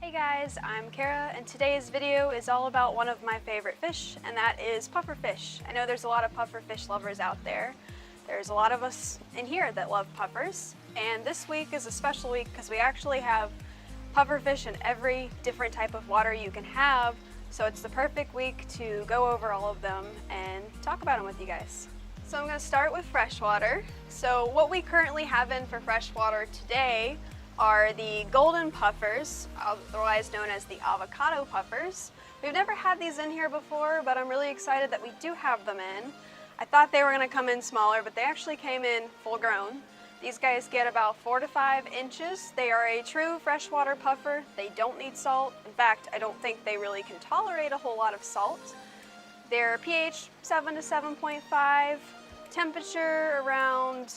Hey guys, I'm Kara, and today's video is all about one of my favorite fish, and that is pufferfish. I know there's a lot of pufferfish lovers out there. There's a lot of us in here that love puffers, and this week is a special week because we actually have pufferfish in every different type of water you can have, so it's the perfect week to go over all of them and talk about them with you guys. So I'm going to start with freshwater. So what we currently have in for freshwater today are the golden puffers, otherwise known as the avocado puffers. We've never had these in here before, but I'm really excited that we do have them in. I thought they were going to come in smaller, but they actually came in full grown. These guys get about 4 to 5 inches. They are a true freshwater puffer. They don't need salt. In fact, I don't think they really can tolerate a whole lot of salt. Their pH 7 to 7.5, temperature around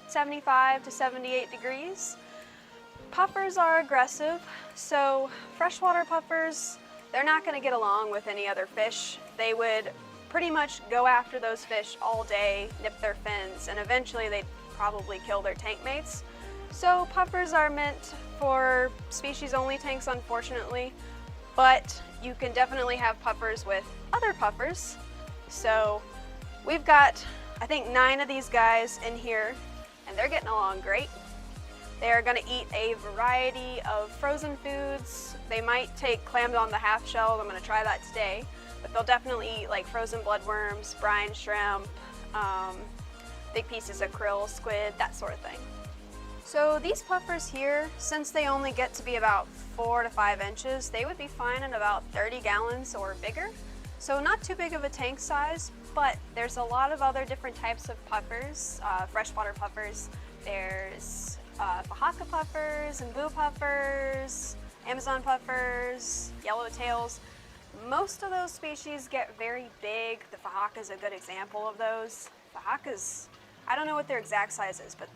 75 to 78 degrees. Puffers are aggressive, so freshwater puffers, they're not going to get along with any other fish. They would pretty much go after those fish all day, nip their fins, and eventually they'd probably kill their tank mates. So puffers are meant for species-only tanks, unfortunately, but you can definitely have puffers with other puffers. So we've got, I think, 9 of these guys in here, and they're getting along great. They are going to eat a variety of frozen foods. They might take clams on the half shell. I'm going to try that today. But they'll definitely eat like frozen bloodworms, brine shrimp, big pieces of krill, squid, that sort of thing. So these puffers here, since they only get to be about 4 to 5 inches, they would be fine in about 30 gallons or bigger. So not too big of a tank size, but there's a lot of other different types of puffers, freshwater puffers. There's Oaxaca puffers, and blue puffers, Amazon puffers, yellowtails. Most of those species get very big. The Oaxaca is a good example of those. Oaxacas, I don't know what their exact size is, but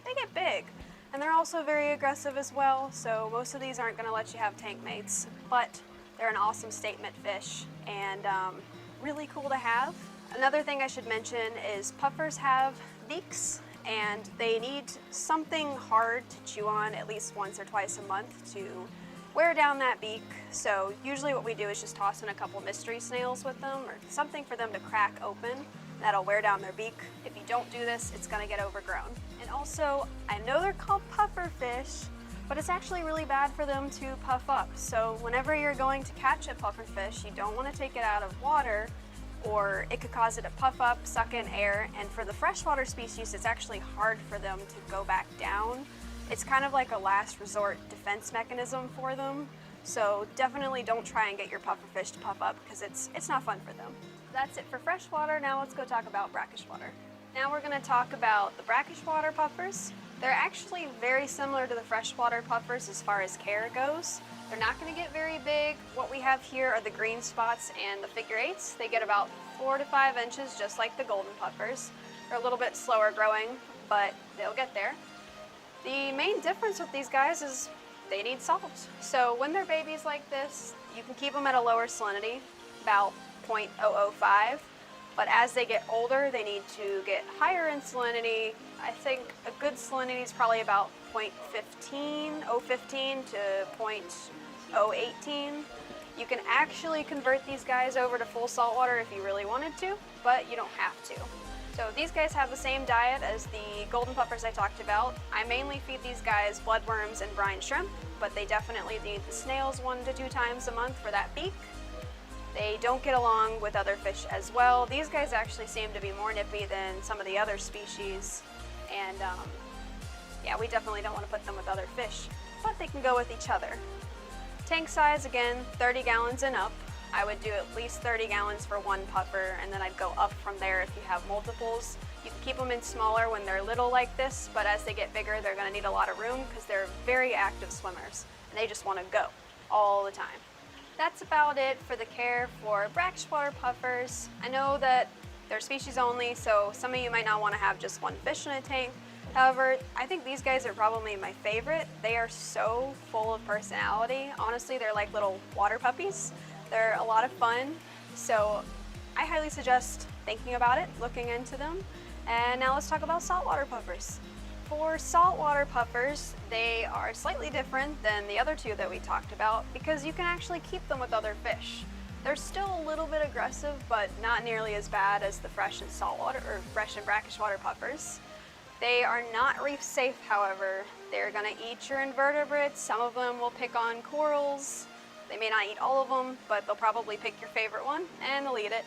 they get big. And they're also very aggressive as well, so most of these aren't going to let you have tank mates, but they're an awesome statement fish and really cool to have. Another thing I should mention is puffers have beaks, and they need something hard to chew on at least once or twice a month to wear down that beak. So usually what we do is just toss in a couple mystery snails with them or something for them to crack open. That'll wear down their beak. If you don't do this, it's going to get overgrown. And also, I know they're called pufferfish, but it's actually really bad for them to puff up. So whenever you're going to catch a pufferfish, you don't want to take it out of water, or it could cause it to puff up, suck in air, and for the freshwater species, it's actually hard for them to go back down. It's kind of like a last resort defense mechanism for them, so definitely don't try and get your pufferfish to puff up because it's not fun for them. That's it for freshwater. Now let's go talk about brackish water. Now we're going to talk about the brackish water puffers. They're actually very similar to the freshwater puffers as far as care goes. They're not going to get very big. What we have here are the green spots and the figure eights. They get about 4 to 5 inches, just like the golden puffers. They're a little bit slower growing, but they'll get there. The main difference with these guys is they need salt. So when they're babies like this, you can keep them at a lower salinity, about 0.005. But as they get older, they need to get higher in salinity. I think a good salinity is probably about 0.15 to 0.018. You can actually convert these guys over to full saltwater if you really wanted to, but you don't have to. So these guys have the same diet as the golden puffers I talked about. I mainly feed these guys bloodworms and brine shrimp, but they definitely need the snails 1 to 2 times a month for that beak. They don't get along with other fish as well. These guys actually seem to be more nippy than some of the other species, and yeah, we definitely don't want to put them with other fish, but they can go with each other. Tank size, again, 30 gallons and up. I would do at least 30 gallons for one puffer, and then I'd go up from there if you have multiples. You can keep them in smaller when they're little like this, but as they get bigger, they're going to need a lot of room because they're very active swimmers, and they just want to go all the time. That's about it for the care for brackish water puffers. I know that they're species only, so some of you might not want to have just one fish in a tank. However, I think these guys are probably my favorite. They are so full of personality. Honestly, they're like little water puppies. They're a lot of fun, so I highly suggest thinking about it, looking into them. And now let's talk about saltwater puffers. For saltwater puffers, they are slightly different than the other two that we talked about because you can actually keep them with other fish. They're still a little bit aggressive, but not nearly as bad as the fresh and saltwater or fresh and brackish water puffers. They are not reef safe, however. They're gonna eat your invertebrates. Some of them will pick on corals. They may not eat all of them, but they'll probably pick your favorite one and they'll eat it.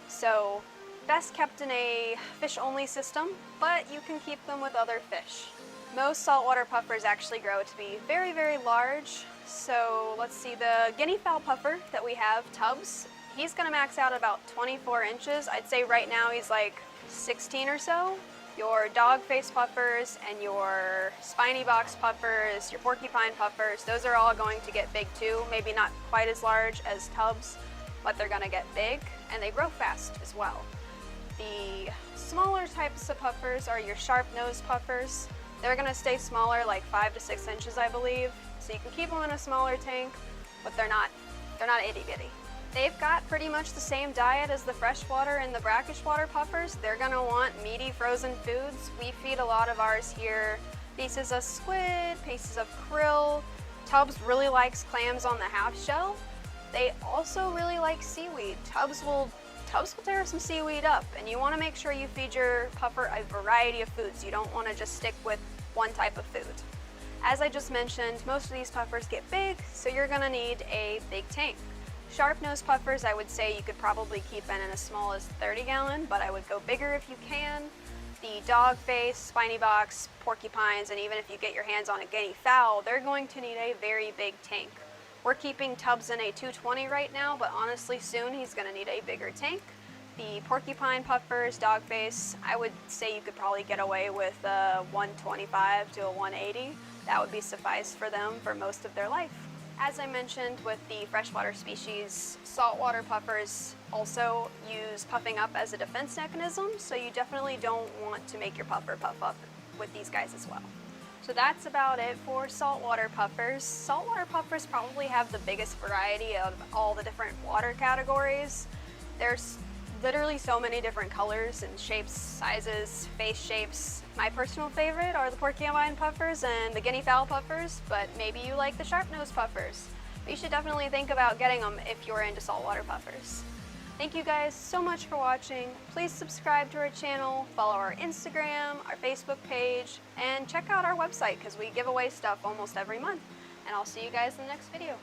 So best kept in a fish-only system, but you can keep them with other fish. Most saltwater puffers actually grow to be very, very large. So let's see, the guinea fowl puffer that we have, Tubbs, he's gonna max out about 24 inches. I'd say right now he's like 16 or so. Your dog face puffers and your spiny box puffers, your porcupine puffers, those are all going to get big too. Maybe not quite as large as Tubbs, but they're gonna get big and they grow fast as well. The smaller types of puffers are your sharp-nosed puffers. They're gonna stay smaller, like 5 to 6 inches, I believe. So you can keep them in a smaller tank, but they're not itty-bitty. They've got pretty much the same diet as the freshwater and the brackish water puffers. They're gonna want meaty frozen foods. We feed a lot of ours here pieces of squid, pieces of krill. Tubbs really likes clams on the half shell. They also really like seaweed. Tubbs will tear some seaweed up, and you want to make sure you feed your puffer a variety of foods. You don't want to just stick with one type of food. As I just mentioned, most of these puffers get big, so you're going to need a big tank. Sharp-nosed puffers, I would say you could probably keep in as small as 30-gallon, but I would go bigger if you can. The dog face, spiny box, porcupines, and even if you get your hands on a guinea fowl, they're going to need a very big tank. We're keeping Tubbs in a 220 right now, but honestly soon he's going to need a bigger tank. The porcupine puffers, dog face, I would say you could probably get away with a 125 to a 180. That would be suffice for them for most of their life. As I mentioned with the freshwater species, saltwater puffers also use puffing up as a defense mechanism, so you definitely don't want to make your puffer puff up with these guys as well. So that's about it for saltwater puffers. Saltwater puffers probably have the biggest variety of all the different water categories. There's literally so many different colors and shapes, sizes, face shapes. My personal favorite are the porcupine puffers and the guinea fowl puffers, but maybe you like the sharp-nosed puffers. But you should definitely think about getting them if you're into saltwater puffers. Thank you guys so much for watching. Please subscribe to our channel, follow our Instagram, our Facebook page, and check out our website because we give away stuff almost every month. And I'll see you guys in the next video.